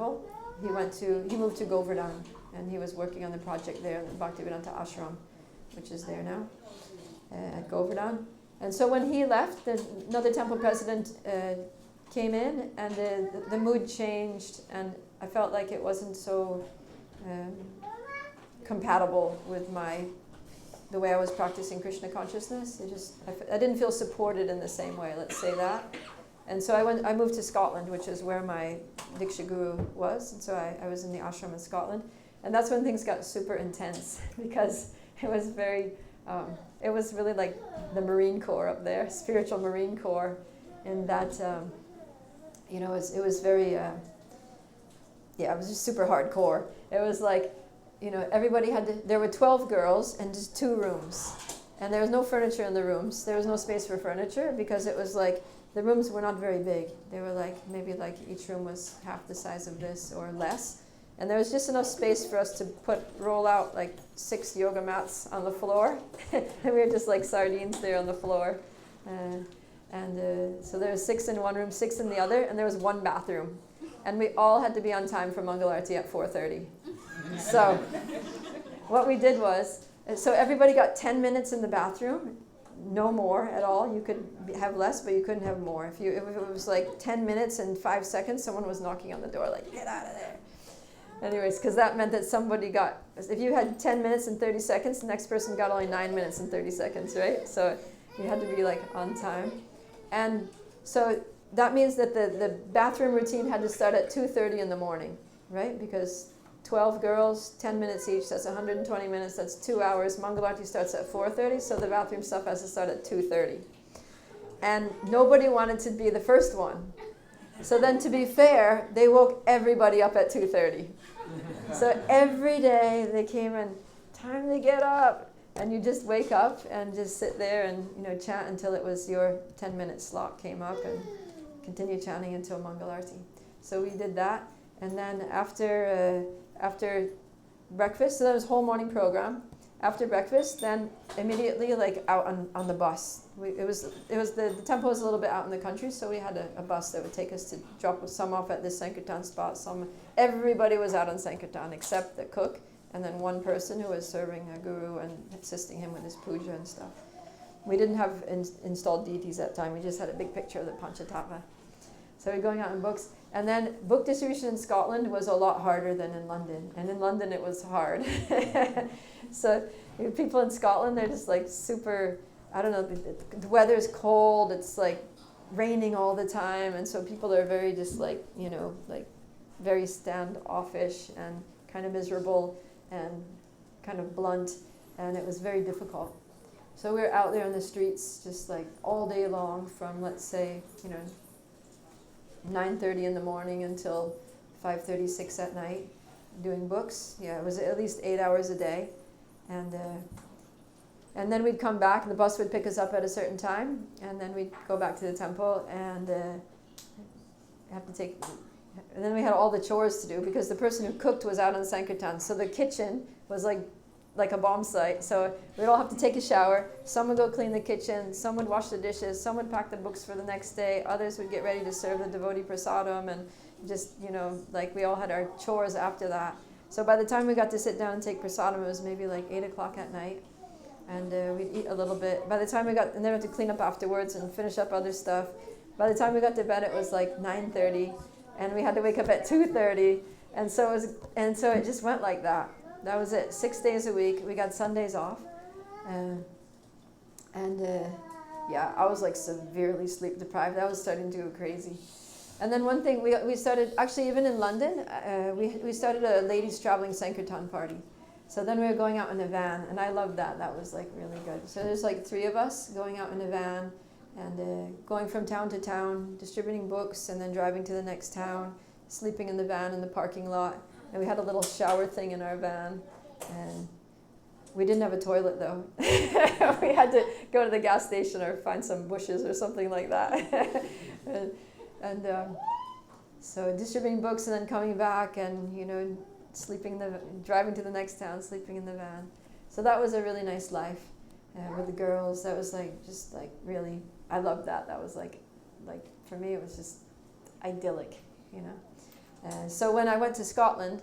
temple. He moved to Govardhan, and he was working on the project there, the Bhaktivedanta Ashram, which is there now, at Govardhan. And so when he left, another temple president came in, and the mood changed, and I felt like it wasn't so compatible with the way I was practicing Krishna consciousness. I didn't feel supported in the same way, let's say that. And so I moved to Scotland, which is where my Diksha Guru was. And so I was in the ashram in Scotland. And that's when things got super intense, because it was it was really like the Marine Corps up there, spiritual Marine Corps, in that, it was very, it was just super hardcore. It was like, everybody there were 12 girls and just 2 rooms. And there was no furniture in the rooms. There was no space for furniture, because it was like, the rooms were not very big. They were maybe each room was half the size of this or less. And there was just enough space for us to roll out 6 yoga mats on the floor. And we were just like sardines there on the floor. So there was 6 in one room, 6 in the other, and there was 1 bathroom. And we all had to be on time for Mangalarti at 4:30. So what we did was, so everybody got 10 minutes in the bathroom, no more at all. You could have less, but you couldn't have more. If it was 10 minutes and 5 seconds, someone was knocking on the door, get out of there. Anyways, because that meant that if you had 10 minutes and 30 seconds, the next person got only 9 minutes and 30 seconds, right? So you had to be on time. And so that means that the bathroom routine had to start at 2:30 in the morning, right? Because 12 girls, 10 minutes each, that's 120 minutes, that's 2 hours. Mangalarti starts at 4:30, so the bathroom stuff has to start at 2:30. And nobody wanted to be the first one. So then, to be fair, they woke everybody up at 2:30. So every day they came in, time to get up. And you just wake up and just sit there and chant until it was your 10-minute slot came up, and continue chanting until Mangalarti. So we did that. And then after breakfast, so that was whole morning program. After breakfast, then immediately out on the bus. The temple was a little bit out in the country, so we had a bus that would take us to drop some off at this Sankirtan spot. Everybody was out on Sankirtan except the cook, and then one person who was serving a guru and assisting him with his puja and stuff. We didn't have installed deities that time. We just had a big picture of the Panchatattva. So we were going out in books. And then book distribution in Scotland was a lot harder than in London. And in London it was hard. So people in Scotland, they're just super, I don't know, the weather's cold, it's raining all the time. And so people are very just very standoffish and kind of miserable and kind of blunt. And it was very difficult. So we were out there in the streets just all day long from, let's say, 9:30 in the morning until 5:30, 6 at night, doing books. Yeah, it was at least 8 hours a day. And then we'd come back, and the bus would pick us up at a certain time, and then we'd go back to the temple and and then we had all the chores to do, because the person who cooked was out on Sankirtan. So the kitchen was like a bomb site. So we'd all have to take a shower. Some would go clean the kitchen. Some would wash the dishes. Some would pack the books for the next day. Others would get ready to serve the devotee prasadam, and just, we all had our chores after that. So by the time we got to sit down and take prasadam, it was maybe 8 o'clock at night. And we'd eat a little bit. By the time and then we had to clean up afterwards and finish up other stuff. By the time we got to bed, it was 9:30, and we had to wake up at 2:30. And so it just went like that. That was it. 6 days a week. We got Sundays off. I was severely sleep deprived. I was starting to go crazy. And then one thing, we started, actually even in London, we started a ladies traveling Sankirtan party. So then we were going out in a van, and I loved that. That was really good. So there's 3 of us going out in a van and going from town to town, distributing books, and then driving to the next town, sleeping in the van in the parking lot. And we had a little shower thing in our van, and we didn't have a toilet though. We had to go to the gas station or find some bushes or something like that. So distributing books and then coming back and driving to the next town, sleeping in the van. So that was a really nice life with the girls. That was really, I loved that. That was for me it was just idyllic, So when I went to Scotland,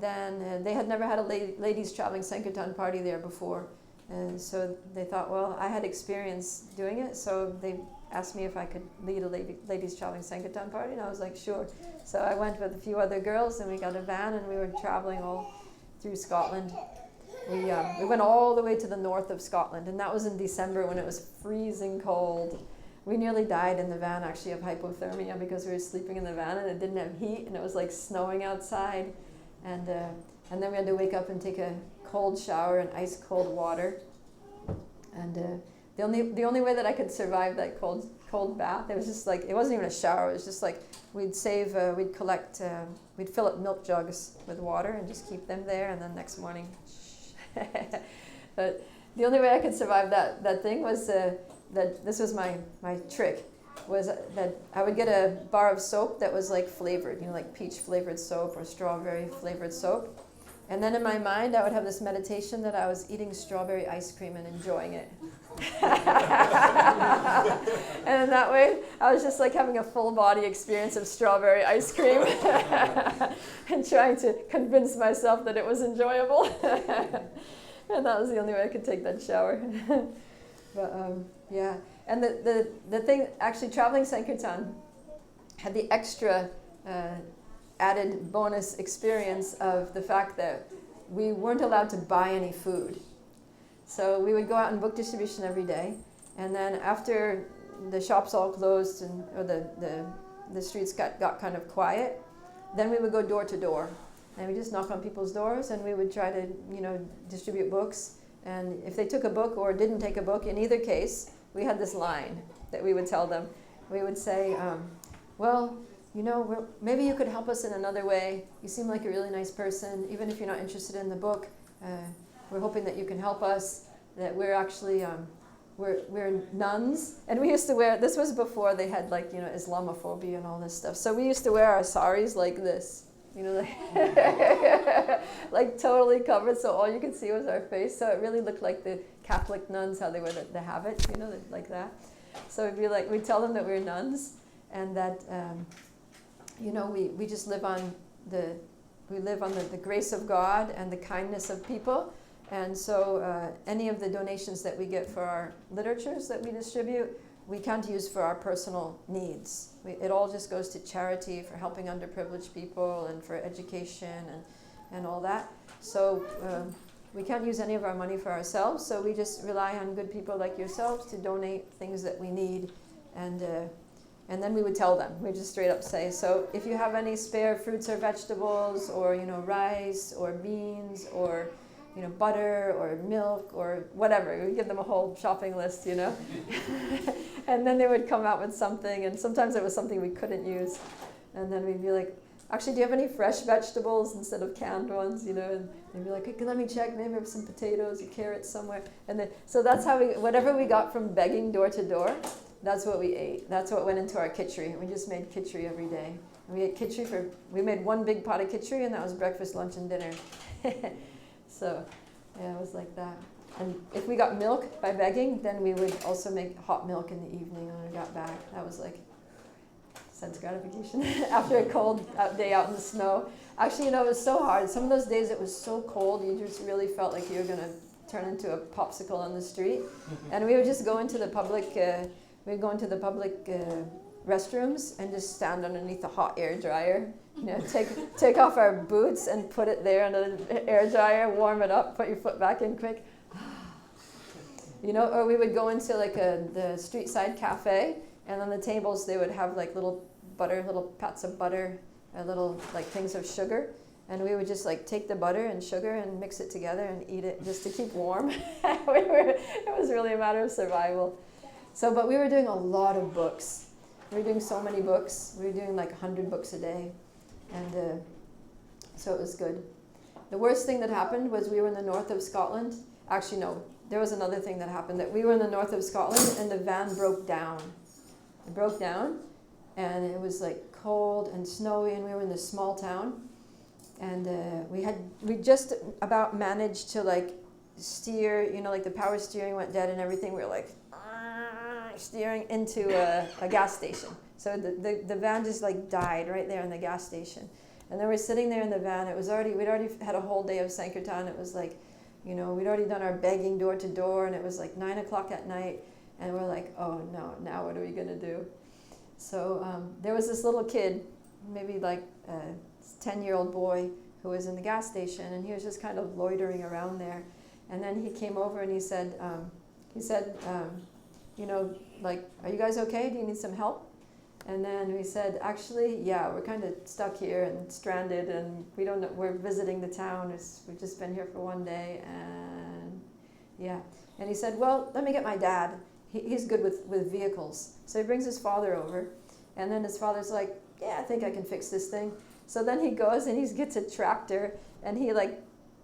then they had never had a ladies traveling Sankirtan party there before. And so they thought, well, I had experience doing it, so they asked me if I could lead a ladies traveling Sankirtan party, and I was like, sure. So I went with a few other girls, and we got a van, and we were traveling all through Scotland. We went all the way to the north of Scotland, and that was in December when it was freezing cold. We nearly died in the van, actually, of hypothermia because we were sleeping in the van, and it didn't have heat, and it was like snowing outside. And then we had to wake up and take a cold shower in ice cold water. And the only way that I could survive that cold bath, it was just like, it wasn't even a shower, it was just like we'd fill up milk jugs with water and just keep them there, and then next morning but the only way I could survive that thing was that this was my trick, was that I would get a bar of soap that was like flavored, like peach flavored soap or strawberry flavored soap. And then in my mind, I would have this meditation that I was eating strawberry ice cream and enjoying it. And in that way, I was just like having a full body experience of strawberry ice cream and trying to convince myself that it was enjoyable. And that was the only way I could take that shower. But yeah, and the thing, actually traveling Sankirtan had the extra added bonus experience of the fact that we weren't allowed to buy any food. So we would go out in book distribution every day, and then after the shops all closed or the streets got kind of quiet, then we would go door to door, and we just knock on people's doors, and we would try to distribute books. And if they took a book or didn't take a book, in either case, we had this line that we would tell them. We would say, well, maybe you could help us in another way. You seem like a really nice person. Even if you're not interested in the book, we're hoping that you can help us. That we're actually, we're nuns. And we used to wear, this was before they had Islamophobia and all this stuff. So we used to wear our saris like this. Like totally covered, so all you could see was our face. So it really looked like the Catholic nuns, how they wear the habit, like that. So we'd tell them that we're nuns, and that we just live on the grace of God and the kindness of people. And so any of the donations that we get for our literatures that we distribute, we can't use for our personal needs. It all just goes to charity, for helping underprivileged people and for education and all that. So we can't use any of our money for ourselves, so we just rely on good people like yourselves to donate things that we need. And then we would tell them, we'd just straight up say, so if you have any spare fruits or vegetables or rice or beans or butter or milk or whatever. We'd give them a whole shopping list, And then they would come out with something, and sometimes it was something we couldn't use. And then we'd be like, actually, do you have any fresh vegetables instead of canned ones, And they'd be like, hey, let me check, maybe I have some potatoes or carrots somewhere. And then, so that's how whatever we got from begging door to door, that's what we ate. That's what went into our kitchery. We just made kitchery every day. And we ate kitchery we made one big pot of kitchery, and that was breakfast, lunch, and dinner. So, yeah, it was like that. And if we got milk by begging, then we would also make hot milk in the evening when we got back. That was like sense gratification after a cold day out in the snow. Actually, it was so hard. Some of those days it was so cold, you just really felt like you were going to turn into a popsicle on the street. And we would just go into the public, restrooms and just stand underneath the hot air dryer. Take off our boots and put it there under the air dryer, warm it up, put your foot back in quick. Or we would go into the street side cafe, and on the tables they would have little pats of butter, little things of sugar, and we would just take the butter and sugar and mix it together and eat it just to keep warm. It was really a matter of survival. So, but we were doing a lot of books. We were doing so many books. We were doing 100 books a day. And so it was good. The worst thing that happened was we were in the north of Scotland. Actually, no, there was another thing that happened. That we were in the north of Scotland, and the van broke down. It broke down, and it was cold and snowy, and we were in this small town. And we just about managed to steer, the power steering went dead and everything. We were steering into a gas station. So the van just died right there in the gas station. And then we're sitting there in the van. We'd already had a whole day of Sankirtan. It was like, we'd already done our begging door to door, and it was like 9 o'clock at night. And we're like, oh no, now what are we going to do? So there was this little kid, maybe like a 10-year-old boy, who was in the gas station, and he was just kind of loitering around there. And then he came over and he said, like, are you guys okay? Do you need some help? And then we said, actually, yeah, we're kind of stuck here and stranded, and we don't know, we're visiting the town. We've just been here for one day, and yeah. And he said, well, let me get my dad. He's good with vehicles. So he brings his father over, and then his father's like, yeah, I think I can fix this thing. So then he goes and he gets a tractor, and he like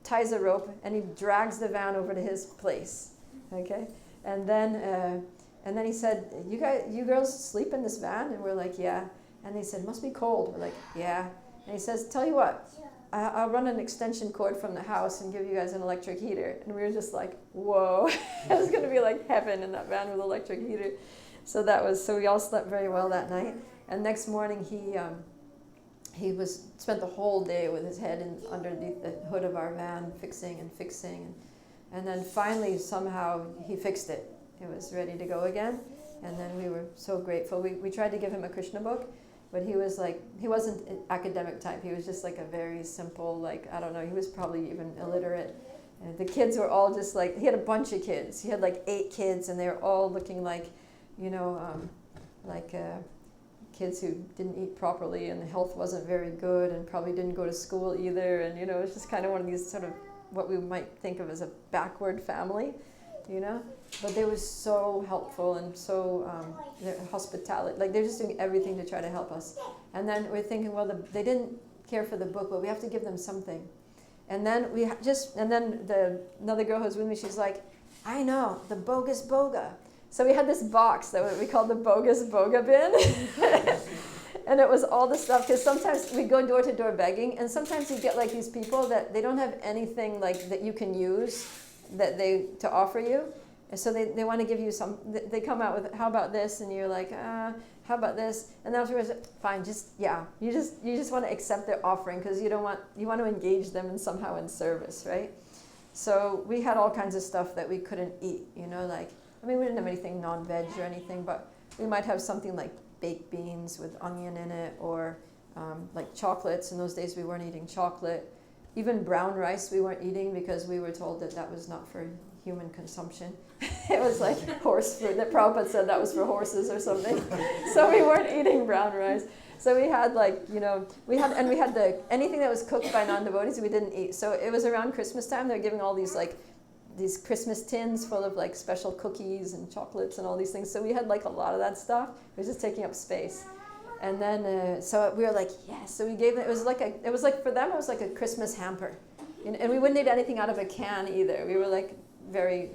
ties a rope, and he drags the van over to his place, okay? And then he said, you girls sleep in this van? And we're like, yeah. And he said, must be cold. We're like, yeah. And he says, tell you what, I'll run an extension cord from the house and give you guys an electric heater. And we were just like, whoa, it was going to be like heaven in that van with electric heater. So we all slept very well that night. And next morning he spent the whole day with his head underneath the hood of our van, fixing. And then finally, somehow, he fixed it. It was ready to go again. And then we were so grateful. We tried to give him a Krishna book, but he wasn't an academic type. He was just like a very simple, like, I don't know, he was probably even illiterate. And the kids were all just like, he had a bunch of kids. He had like 8 kids, and they were all looking like, kids who didn't eat properly, and the health wasn't very good, and probably didn't go to school either. And, it was just kind of one of these sort of what we might think of as a backward family, But they were so helpful and so hospitality. Like, they're just doing everything to try to help us. And then we're thinking, well, they didn't care for the book, but we have to give them something. And then another girl who was with me, she's like, I know, the bogus boga. So we had this box that we called the bogus boga bin. And it was all the stuff, because sometimes we go door to door begging, and sometimes you get like these people that they don't have anything like that you can use to offer you. And so they want to give you they come out with, how about this? And you're like, how about this? And afterwards, fine, you just want to accept their offering, because you want to engage them somehow in service, right? So we had all kinds of stuff that we couldn't eat, we didn't have anything non-veg or anything, but we might have something like baked beans with onion in it, or like chocolates. In those days, we weren't eating chocolate. Even brown rice we weren't eating, because we were told that was not for human consumption. It was like horse food. That Prabhupada said that was for horses or something. So we weren't eating brown rice. So we had anything that was cooked by non-devotees we didn't eat. So it was around Christmas time. They're giving all these Christmas tins full of like special cookies and chocolates and all these things. So we had like a lot of that stuff. It was just taking up space. And then, so we were like, yes. So we gave them, it was like for them, it was like a Christmas hamper. And we wouldn't eat anything out of a can either. We were like very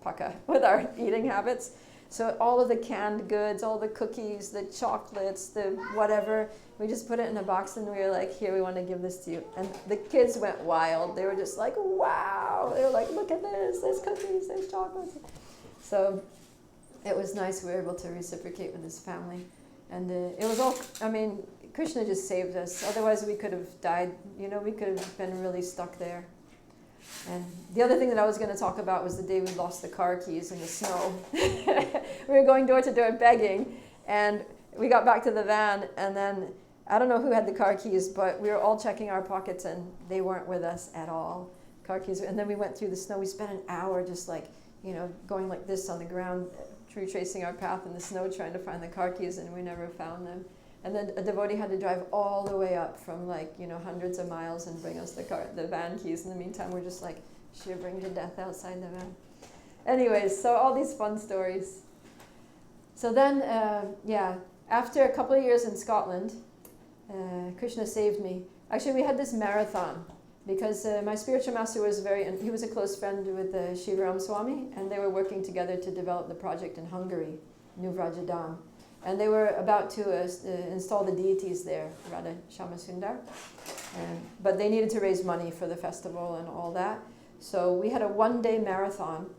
paka with our eating habits. So all of the canned goods, all the cookies, the chocolates, the whatever, we just put it in a box, and we were like, here, we want to give this to you. And the kids went wild. They were just like, wow. They were like, look at this. There's cookies, there's chocolates. So it was nice. We were able to reciprocate with this family. And it was all, Krishna just saved us. Otherwise, we could have died. We could have been really stuck there. And the other thing that I was going to talk about was the day we lost the car keys in the snow. We were going door to door begging, and we got back to the van, and then I don't know who had the car keys, but we were all checking our pockets, and they weren't with us at all. Car keys. And then we went through the snow. We spent an hour just going like this on the ground, retracing our path in the snow, trying to find the car keys, and we never found them. And then a devotee had to drive all the way up from hundreds of miles and bring us the van keys. In the meantime, we're just like shivering to death outside the van. Anyways, so all these fun stories. So then, after a couple of years in Scotland, Krishna saved me. Actually, we had this marathon, because my spiritual master he was a close friend with Shivaram Swami, and they were working together to develop the project in Hungary, New Vrajadam. And they were about to install the deities there, Radha Shamasundar. But they needed to raise money for the festival and all that. So we had a one-day marathon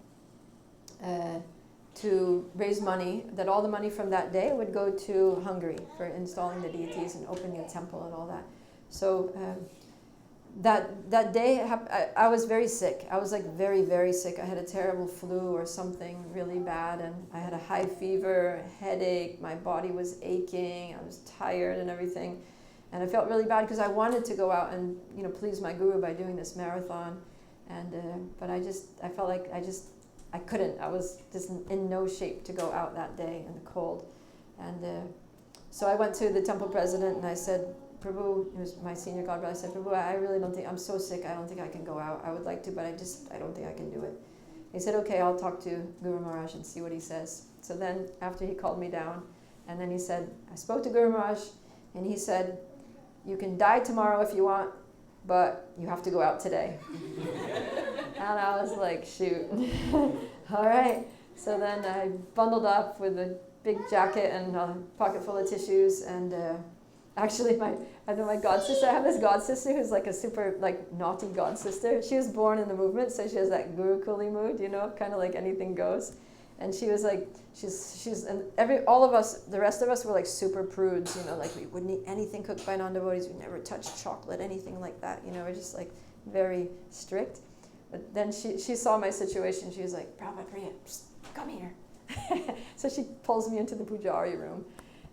to raise money, that all the money from that day would go to Hungary for installing the deities and opening a temple and all that. So that day, I was very sick. I was like very, very sick. I had a terrible flu or something really bad, and I had a high fever, a headache, my body was aching, I was tired and everything. And I felt really bad because I wanted to go out and, you know, please my guru by doing this marathon. And but I felt like I couldn't. I was just in no shape to go out that day in the cold. And so I went to the temple president and I said, Prabhu, he was my senior god brother, I said, Prabhu, I really don't think, I'm so sick, I don't think I can go out. I would like to, but I don't think I can do it. He said, okay, I'll talk to Guru Maharaj and see what he says. So then after he called me down, and then he said, I spoke to Guru Maharaj, and he said, you can die tomorrow if you want, but you have to go out today. And I was like, shoot. All right. So then I bundled up with a big jacket and a pocket full of tissues, and actually I have my god sister. I have this god sister who's like a super like naughty god sister. She was born in the movement, so she has that Guru Kuli mood, you know, kind of like anything goes. And she was like, and all of us, the rest of us were like super prudes, you know, like we wouldn't eat anything cooked by non-devotees. We never touched chocolate, anything like that, you know, we're just like very strict. But then she saw my situation. She was like, Prabhupada Priya, come here. So she pulls me into the pujari room.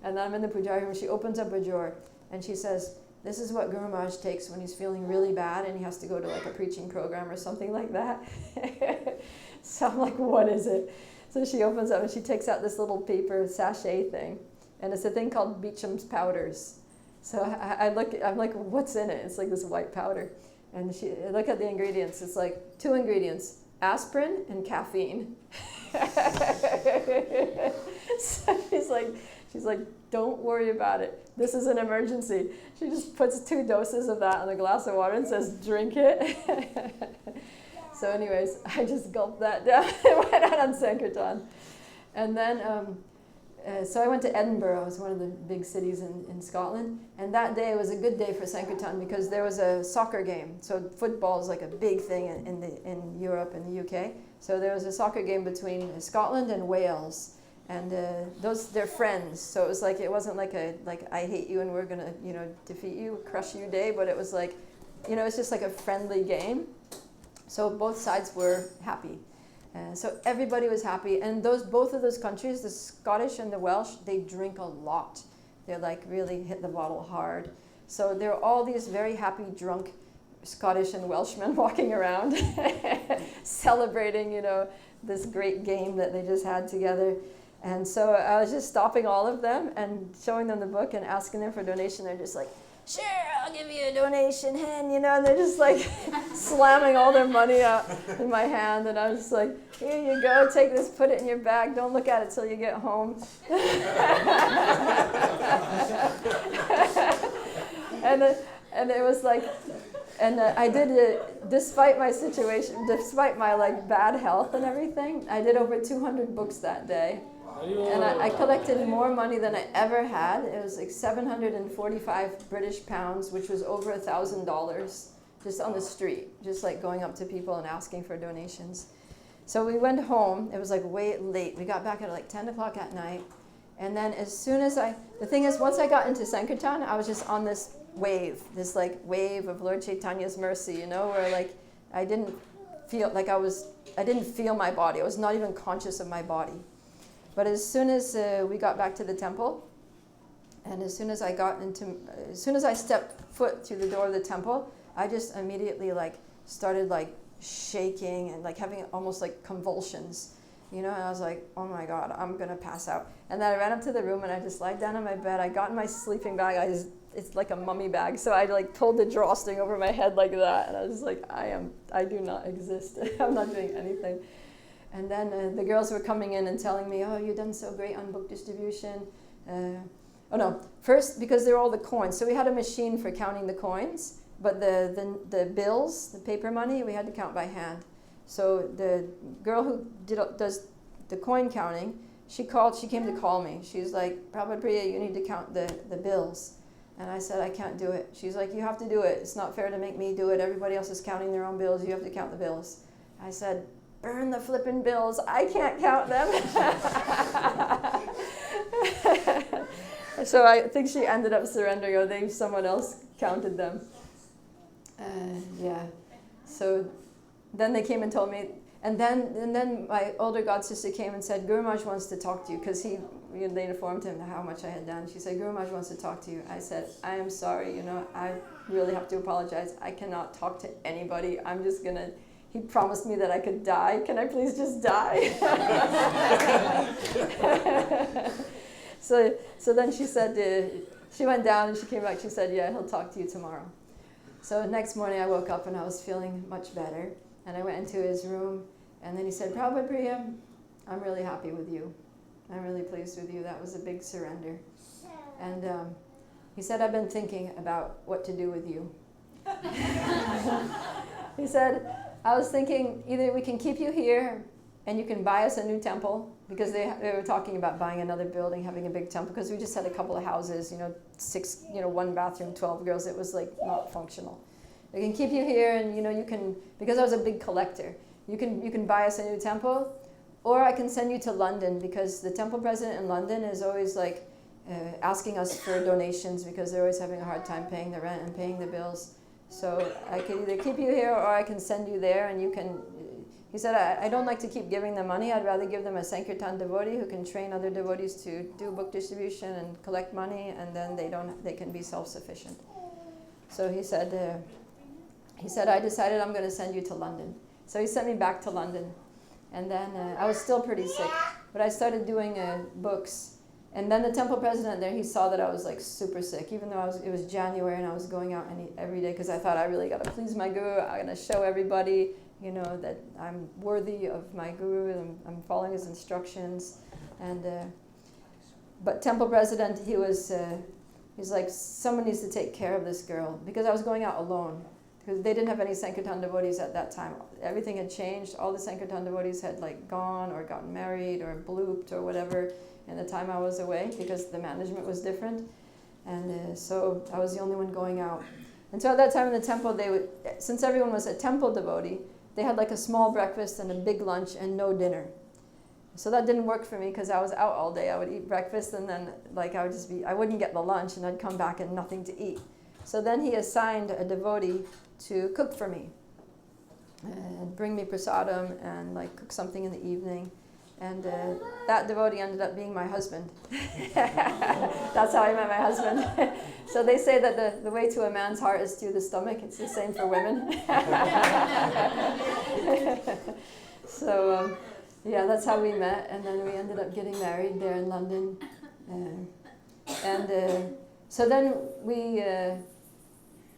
And then I'm in the pujari room. She opens up a drawer and she says, this is what Guru Maharaj takes when he's feeling really bad and he has to go to like a preaching program or something like that. So I'm like, what is it? So she opens up and she takes out this little paper sachet thing. And it's a thing called Beecham's powders. So I'm like, what's in it? It's like this white powder. And I look at the ingredients. It's like 2 ingredients, aspirin and caffeine. So she's like, don't worry about it. This is an emergency. She just puts 2 doses of that in a glass of water and says, drink it. So anyways, I just gulped that down and went out on Sankirtan. And then, so I went to Edinburgh. It was one of the big cities in Scotland. And that day was a good day for Sankirtan because there was a soccer game. So football is like a big thing in Europe and the UK. So there was a soccer game between Scotland and Wales. And they're friends. So it was like, it wasn't like I hate you and we're gonna, you know, defeat you, crush you day, but it was like, you know, it's just like a friendly game. So both sides were happy. So everybody was happy. And both of those countries, the Scottish and the Welsh, they drink a lot. They're like really hit the bottle hard. So there are all these very happy, drunk Scottish and Welshmen walking around celebrating, you know, this great game that they just had together. And so I was just stopping all of them and showing them the book and asking them for a donation. They're just like, sure, I'll give you a donation, hen, you know, and they're just like slamming all their money out in my hand. And I was just like, here you go, take this, put it in your bag. Don't look at it till you get home. And it was like, and I did it, despite my situation, despite my like bad health and everything, I did over 200 books that day. And I collected more money than I ever had. It was like 745 British pounds, which was over $1,000, just on the street, just like going up to people and asking for donations. So we went home. It was like way late. We got back at like 10 o'clock at night. And then as soon as the thing is, once I got into Sankirtan, I was just on this wave of Lord Chaitanya's mercy, you know, where like I didn't feel my body. I was not even conscious of my body. But as soon as we got back to the temple, and as soon as I stepped foot through the door of the temple, I just immediately like started like shaking and like having almost like convulsions, you know, and I was like, oh my God, I'm gonna pass out. And then I ran up to the room and I just lied down on my bed. I got in my sleeping bag. It's like a mummy bag. So I like pulled the drawstring over my head like that. And I was like, I do not exist. I'm not doing anything. And then the girls were coming in and telling me, oh, you've done so great on book distribution. First, because they're all the coins. So we had a machine for counting the coins, but the bills, the paper money, we had to count by hand. So the girl who does the coin counting, she came to call me. She's like, Prabhupada Priya, you need to count the bills. And I said, I can't do it. She's like, you have to do it. It's not fair to make me do it. Everybody else is counting their own bills. You have to count the bills. I said, burn the flippin' bills. I can't count them. So I think she ended up surrendering, or someone else counted them. Yeah. So then they came and told me, and then my older god sister came and said, Guru Maharaj wants to talk to you, because they informed him how much I had done. She said, Guru Maharaj wants to talk to you. I said, I am sorry, I really have to apologize. I cannot talk to anybody. I'm just gonna, he promised me that I could die. Can I please just die? So then she said, she went down and she came back. She said, yeah, he'll talk to you tomorrow. So next morning I woke up and I was feeling much better. And I went into his room, and then he said, Prabhupada Priya, I'm really happy with you. I'm really pleased with you. That was a big surrender. And he said, I've been thinking about what to do with you. He said, I was thinking either we can keep you here and you can buy us a new temple, because they were talking about buying another building, having a big temple, because we just had a couple of houses, 6, 1 bathroom, 12 girls. It was like not functional. We can keep you here, and you can, because I was a big collector, you can buy us a new temple, or I can send you to London, because the temple president in London is always like asking us for donations, because they're always having a hard time paying the rent and paying the bills. So I can either keep you here, or I can send you there, and you can. He said, I don't like to keep giving them money. I'd rather give them a Sankirtan devotee who can train other devotees to do book distribution and collect money, and then they can be self-sufficient. So he said, I decided I'm going to send you to London. So he sent me back to London. And then I was still pretty sick, but I started doing books. And then the temple president there, he saw that I was like super sick, even though it was January and I was going out every day, because I thought I really got to please my guru. I'm going to show everybody, that I'm worthy of my guru, and I'm following his instructions. And but temple president, he's like, someone needs to take care of this girl, because I was going out alone. Because they didn't have any Sankirtan devotees at that time. Everything had changed. All the Sankirtan devotees had gone or gotten married or blooped or whatever in the time I was away, because the management was different. And so I was the only one going out. And so at that time in the temple, since everyone was a temple devotee, they had a small breakfast and a big lunch and no dinner. So that didn't work for me, because I was out all day. I would eat breakfast, and then I wouldn't get the lunch, and I'd come back and nothing to eat. So then he assigned a devotee to cook for me and bring me prasadam and cook something in the evening. And that devotee ended up being my husband. That's how I met my husband. So they say that the way to a man's heart is through the stomach. It's the same for women. So yeah, that's how we met. And then we ended up getting married there in London. So then we...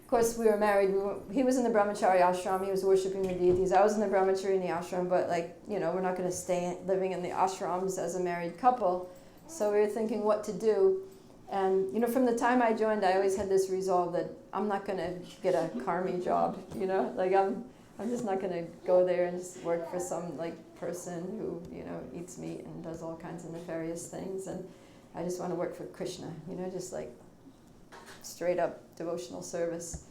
Of course, we were married. He was in the brahmachari ashram. He was worshiping the deities. I was in the brahmachari in the ashram, but we're not going to stay living in the ashrams as a married couple. So we were thinking what to do. And from the time I joined, I always had this resolve that I'm not going to get a karmi job. I'm just not going to go there and just work for some person who eats meat and does all kinds of nefarious things. And I just want to work for Krishna. Just straight up devotional service.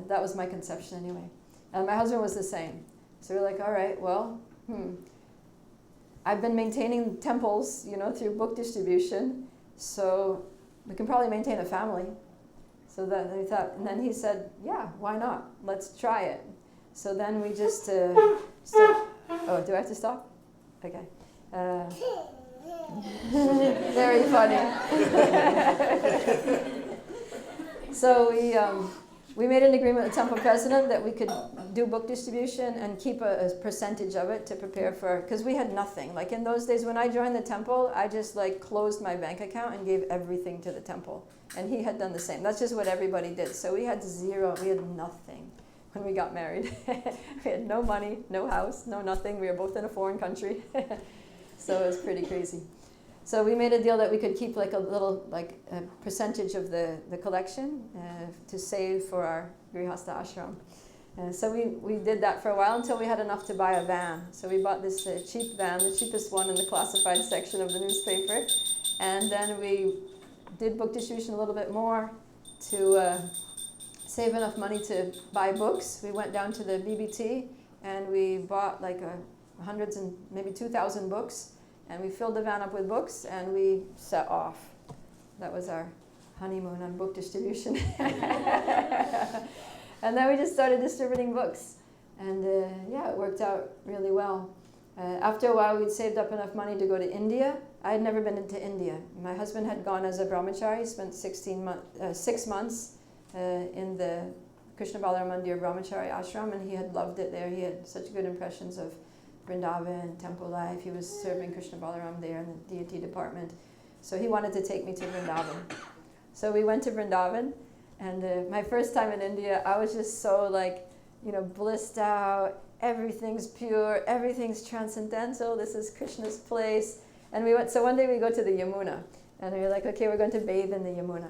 That was my conception anyway. And my husband was the same. So we're like, all right, well, I've been maintaining temples, through book distribution, so we can probably maintain a family. So that we thought, and then he said, yeah, why not? Let's try it. So then we just, oh, do I have to stop? Okay. Very funny. So we made an agreement with the temple president that we could do book distribution and keep a percentage of it to prepare for, because we had nothing. In those days when I joined the temple, I just closed my bank account and gave everything to the temple. And he had done the same. That's just what everybody did. So we had zero, we had nothing when we got married. We had no money, no house, no nothing. We were both in a foreign country. So it was pretty crazy. So we made a deal that we could keep a little a percentage of the collection to save for our Grihastha ashram. So we did that for a while until we had enough to buy a van. So we bought this cheap van, the cheapest one in the classified section of the newspaper. And then we did book distribution a little bit more to save enough money to buy books. We went down to the BBT and we bought hundreds and maybe 2,000 books. And we filled the van up with books and we set off. That was our honeymoon on book distribution. And then we just started distributing books. And yeah, it worked out really well. After a while, we'd saved up enough money to go to India. I had never been into India. My husband had gone as a brahmachari, spent 6 months in the Krishna Balaram Mandir Brahmachari ashram, and he had loved it there. He had such good impressions of Vrindavan, temple life. He was serving Krishna Balaram there in the deity department. So he wanted to take me to Vrindavan. So we went to Vrindavan, and my first time in India, I was just so like, blissed out. Everything's pure, everything's transcendental. This is Krishna's place. And we went, so one day we go to the Yamuna, and we were like, okay, we're going to bathe in the Yamuna.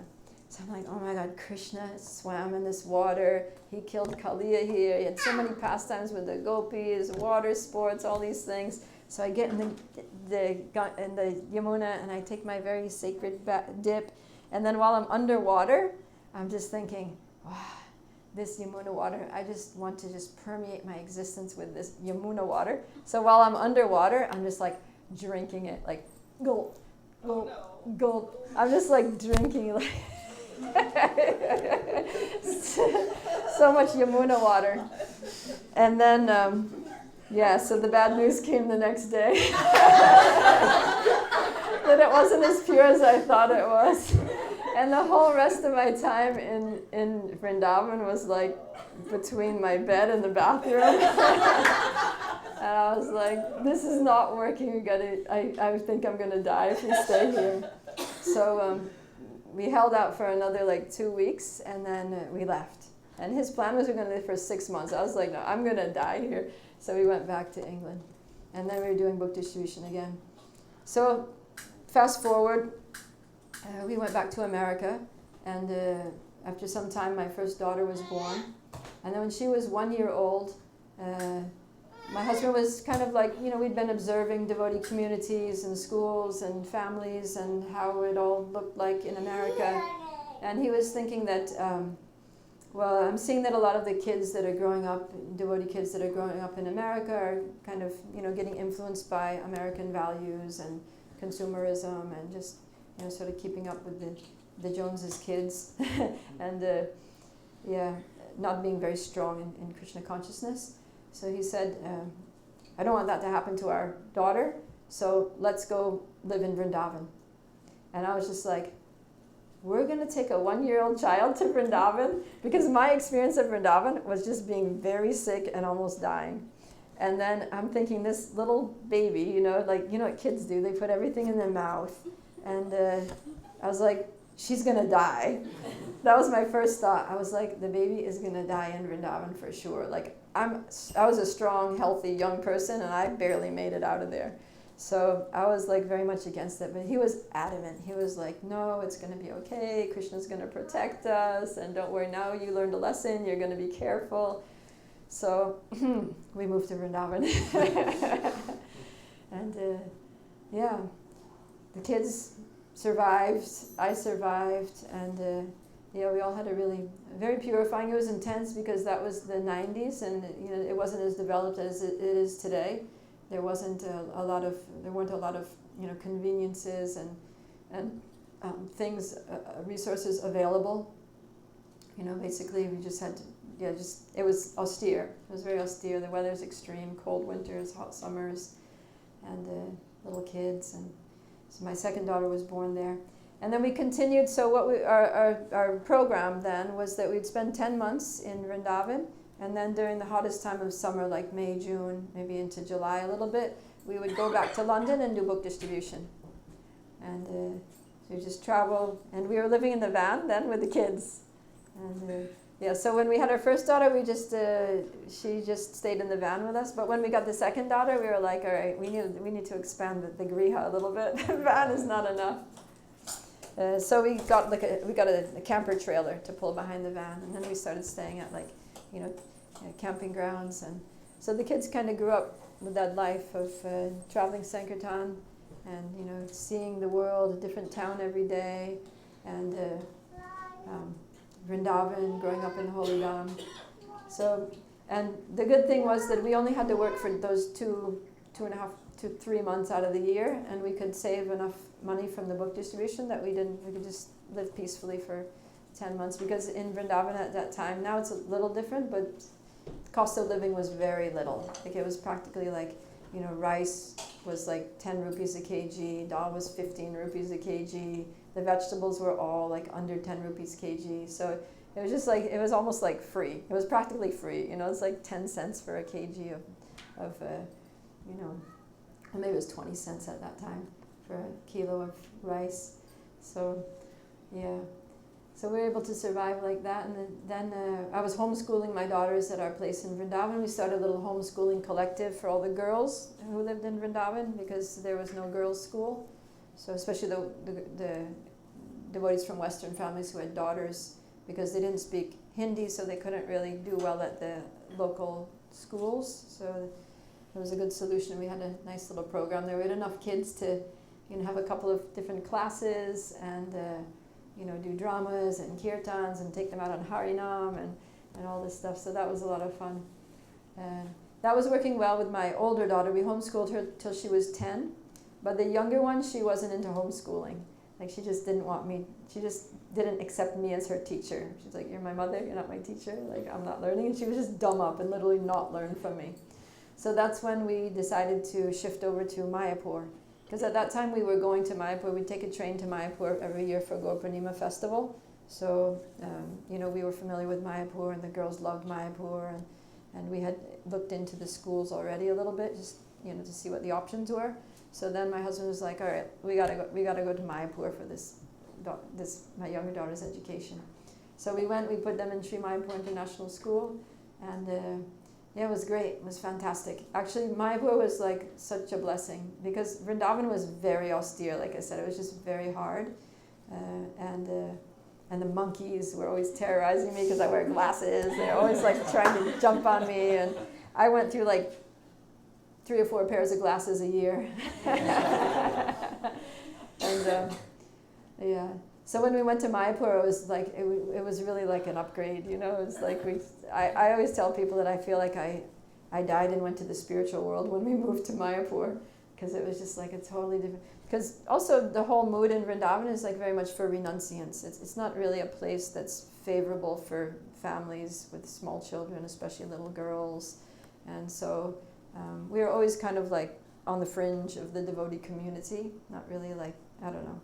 So I'm like, oh my God, Krishna swam in this water. He killed Kaliya here. He had so many pastimes with the gopis, water sports, all these things. So I get in the Yamuna, and I take my very sacred dip. And then while I'm underwater, I'm just thinking, wow, this Yamuna water, I just want to just permeate my existence with this Yamuna water. So while I'm underwater, I'm just like drinking it, like gulp, gulp, gulp. I'm just like drinking like so much Yamuna water. And then, so the bad news came the next day. That it wasn't as pure as I thought it was. And the whole rest of my time in Vrindavan was like between my bed and the bathroom. And I was like, this is not working. I think I'm going to die if we stay here. So we held out for another like 2 weeks, and then we left. And his plan was we were going to live for 6 months. I was like, no, I'm going to die here. So we went back to England. And then we were doing book distribution again. So fast forward, we went back to America, and after some time my first daughter was born. And then when she was 1 year old, my husband was kind of like, we'd been observing devotee communities and schools and families and how it all looked like in America. And he was thinking that, I'm seeing that a lot of the kids that are growing up, devotee kids that are growing up in America are kind of, getting influenced by American values and consumerism and just, sort of keeping up with the Joneses kids and, not being very strong in Krishna consciousness. So he said, I don't want that to happen to our daughter, so let's go live in Vrindavan. And I was just like, we're going to take a 1-year-old child to Vrindavan? Because my experience of Vrindavan was just being very sick and almost dying. And then I'm thinking, this little baby, what kids do, they put everything in their mouth. And I was like, she's going to die. That was my first thought. I was like, the baby is going to die in Vrindavan for sure. Like, I was a strong, healthy, young person, and I barely made it out of there. So I was like very much against it. But he was adamant. He was like, no, it's going to be okay. Krishna's going to protect us. And don't worry, now you learned a lesson. You're going to be careful. So we moved to Vrindavan. And the kids survived, I survived, and we all had a very purifying. It was intense because that was the 90s, and it wasn't as developed as it is today. There wasn't there weren't a lot of conveniences and things, resources available. Basically we just had to, it was austere. It was very austere. The weather's extreme, cold winters, hot summers, and little kids. And so my second daughter was born there. And then we continued. So our program then was that we'd spend 10 months in Vrindavan, and then during the hottest time of summer, like May, June, maybe into July a little bit, we would go back to London and do book distribution. And so we just travel, and we were living in the van then with the kids. And so when we had our first daughter, she just stayed in the van with us. But when we got the second daughter, we were like, all right, we need to expand the griha a little bit. The van is not enough. So we got a camper trailer to pull behind the van, and then we started staying at camping grounds. And so the kids kind of grew up with that life of traveling Sankirtan and seeing the world, a different town every day, and Vrindavan, growing up in Holidam. So, and the good thing was that we only had to work for those 2 2.5 to 3 months out of the year, and we could save enough money from the book distribution that we could just live peacefully for 10 months, because in Vrindavan at that time, now it's a little different, but the cost of living was very little. Like it was practically like, rice was like 10 rupees a kg, dal was 15 rupees a kg, the vegetables were all like under 10 rupees kg, so it was just like, it was almost like free. It was practically free, it's like 10 cents for a kg of maybe it was 20 cents at that time for a kilo of rice. So, yeah. So we were able to survive like that, and then I was homeschooling my daughters at our place in Vrindavan. We started a little homeschooling collective for all the girls who lived in Vrindavan, because there was no girls' school. So especially the devotees from Western families who had daughters, because they didn't speak Hindi, so they couldn't really do well at the local schools. So it was a good solution. We had a nice little program there. We had enough kids to have a couple of different classes and do dramas and kirtans and take them out on Harinam and all this stuff. So that was a lot of fun. That was working well with my older daughter. We homeschooled her till she was 10. But the younger one, she wasn't into homeschooling. Like she just didn't want me, she just didn't accept me as her teacher. She's like, you're my mother, you're not my teacher. Like, I'm not learning. And she would just dumb up and literally not learn from me. So that's when we decided to shift over to Mayapur. Because at that time we were going to Mayapur. We'd take a train to Mayapur every year for Gaur Purnima festival. So, we were familiar with Mayapur, and the girls loved Mayapur. And we had looked into the schools already a little bit, just, to see what the options were. So then my husband was like, all right, we gotta go to Mayapur for this my younger daughter's education. So we went, we put them in Sri Mayapur International School, and it was great. It was fantastic. Actually, Mayapur was like such a blessing, because Vrindavan was very austere. Like I said, it was just very hard, and the monkeys were always terrorizing me because I wear glasses. They're always like trying to jump on me, and I went through like 3 or 4 pairs of glasses a year. And yeah. So when we went to Mayapur, it was like it was really like an upgrade, It was like I always tell people that I feel like I died and went to the spiritual world when we moved to Mayapur, because it was just like a totally different. Because also the whole mood in Vrindavan is like very much for renunciants. It's not really a place that's favorable for families with small children, especially little girls, and so we were always kind of like on the fringe of the devotee community. Not really like, I don't know.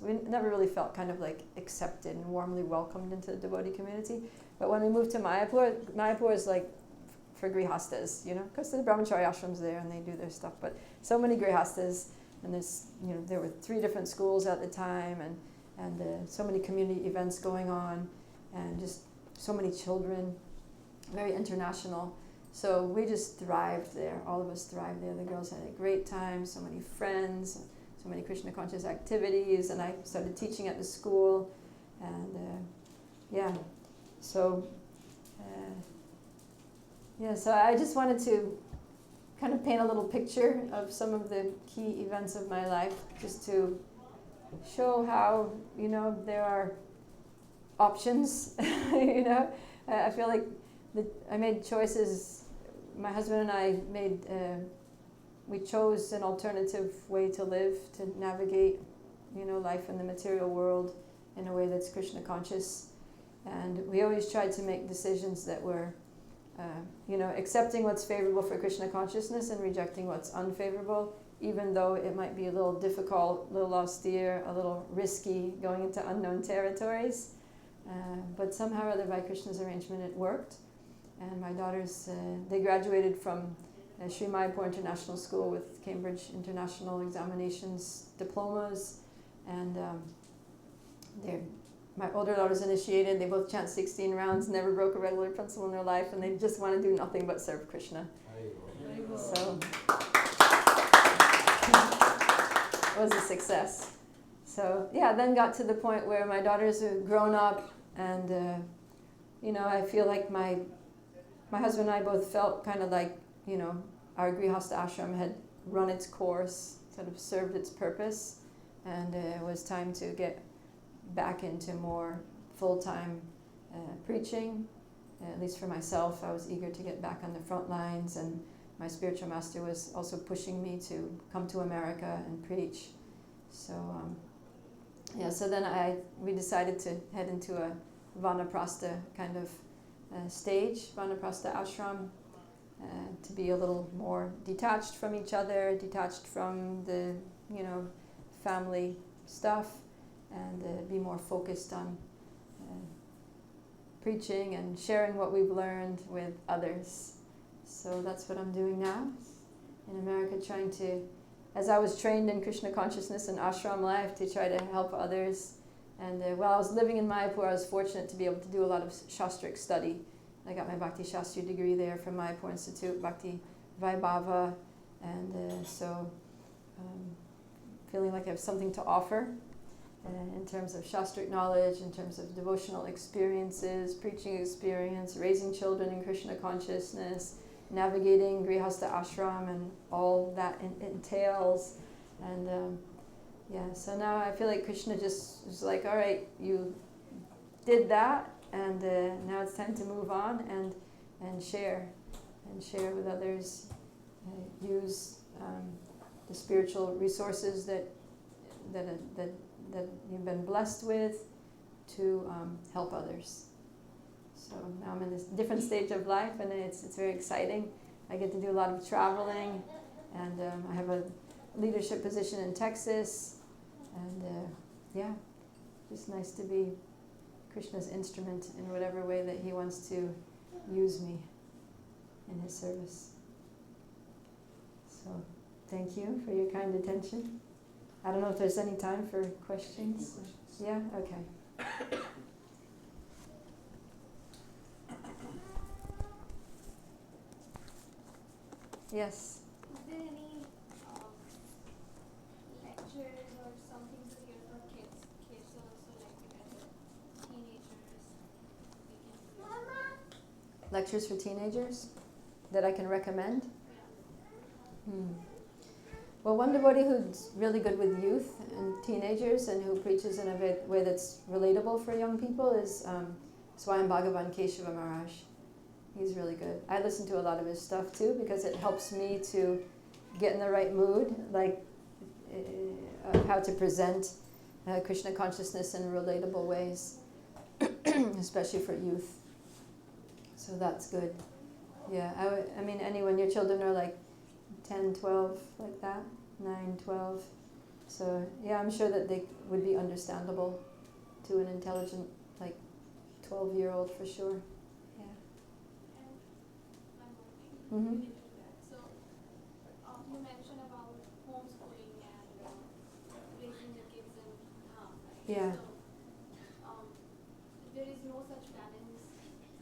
We never really felt kind of like accepted and warmly welcomed into the devotee community. But when we moved to Mayapur is like for grihastas, because the brahmachari ashrams there and they do their stuff. But so many grihastas, and there's, there were 3 different schools at the time, and so many community events going on, and just so many children, very international. So we just thrived there. All of us thrived there. The girls had a great time, so many friends, so many Krishna conscious activities, and I started teaching at the school, and so I just wanted to kind of paint a little picture of some of the key events of my life, just to show how, there are options. I feel like I made choices. My husband and I we chose an alternative way to live, to navigate, life in the material world in a way that's Krishna conscious. And we always tried to make decisions that were, accepting what's favorable for Krishna consciousness and rejecting what's unfavorable, even though it might be a little difficult, a little austere, a little risky, going into unknown territories. But somehow or other, by Krishna's arrangement, it worked. And my daughters, they graduated from Sri Mayapur International School with Cambridge International Examinations diplomas, and my older daughter's initiated. They both chant 16 rounds, never broke a regular principle in their life, and they just want to do nothing but serve Krishna. So it was a success. So then got to the point where my daughters are grown up, and I feel like my husband and I both felt kind of like, our Grihastha ashram had run its course, sort of served its purpose, and it was time to get back into more full-time preaching. At least for myself, I was eager to get back on the front lines and my spiritual master was also pushing me to come to America and preach. So so then we decided to head into a Vanaprastha kind of stage, Vanaprastha ashram, to be a little more detached from each other, detached from the family stuff, and be more focused on preaching and sharing what we've learned with others. So that's what I'm doing now in America, trying to, as I was trained in Krishna consciousness and ashram life, to try to help others. And while I was living in Mayapur, I was fortunate to be able to do a lot of shastric study. I got my Bhakti Shastri degree there from Mayapur Institute, Bhakti Vaibhava, and feeling like I have something to offer in terms of shastric knowledge, in terms of devotional experiences, preaching experience, raising children in Krishna consciousness, navigating Grihastha ashram and all that entails. And so now I feel like Krishna just is like, all right, you did that, and now it's time to move on and share with others, use the spiritual resources that you've been blessed with to help others. So now I'm in this different stage of life, and it's very exciting. I get to do a lot of traveling, and I have a leadership position in Texas, and just nice to be Krishna's instrument in whatever way that he wants to use me in his service. So thank you for your kind attention. I don't know if there's any time for questions. Yeah? Okay. Yes? Is there any lectures or something here for kids also, like as teenagers? Lectures for teenagers that I can recommend? Yeah. Well, one devotee who's really good with youth and teenagers and who preaches in a way that's relatable for young people is Swayam Bhagavan Keshava Maharaj. He's really good. I listen to a lot of his stuff too because it helps me to get in the right mood, like of how to present Krishna consciousness in relatable ways, especially for youth. So that's good. Yeah, I mean, when your children are like 10, 12, like that, 9, 12. So, yeah, I'm sure that they would be understandable to an intelligent, like, 12-year-old for sure. Yeah. And one more thing related to that. So, you mentioned about homeschooling and raising the kids in Dham, right? Yeah. So, there is no such balance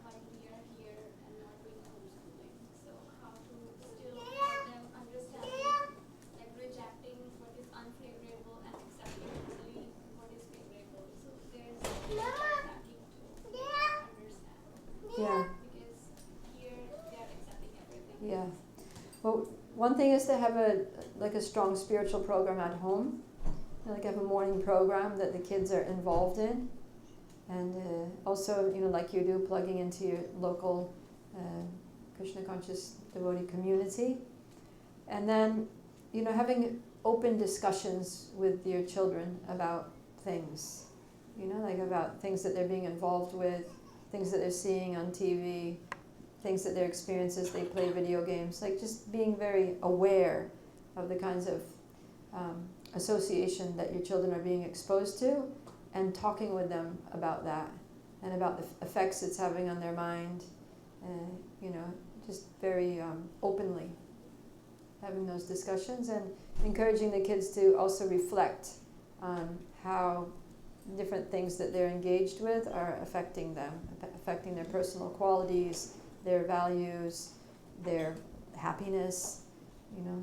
while we are here and not doing homeschooling. So, how to still help them understanding, like rejecting what is unfavorable and accepting only what is favorable. So, there's lacking to understand. Yeah. Because here they are accepting everything. Yeah. Well, one thing is to have a strong spiritual program at home. Like have a morning program that the kids are involved in. And also, like you do, plugging into your local Krishna conscious devotee community. And then, having open discussions with your children about things. Like about things that they're being involved with, things that they're seeing on TV, things that they're experiencing as they play video games. Like just being very aware of the kinds of association that your children are being exposed to, and talking with them about that and about the effects it's having on their mind, just very openly having those discussions and encouraging the kids to also reflect on how different things that they're engaged with are affecting them, affecting their personal qualities, their values, their happiness,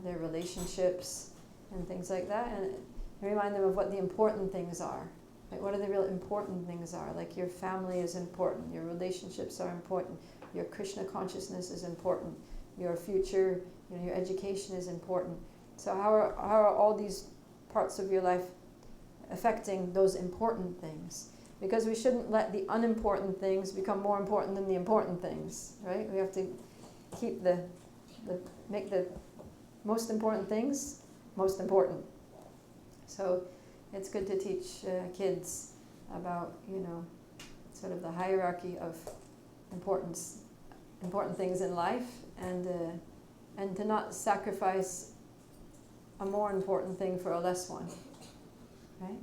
their relationships and things like that, and remind them of what the important things are. Like what are the real important things are? Like your family is important, your relationships are important, your Krishna consciousness is important, your future, your education is important. So how are all these parts of your life affecting those important things? Because we shouldn't let the unimportant things become more important than the important things, right? We have to keep the make the most important things most important. So it's good to teach kids about, sort of the hierarchy of important things in life, and to not sacrifice a more important thing for a less one, right?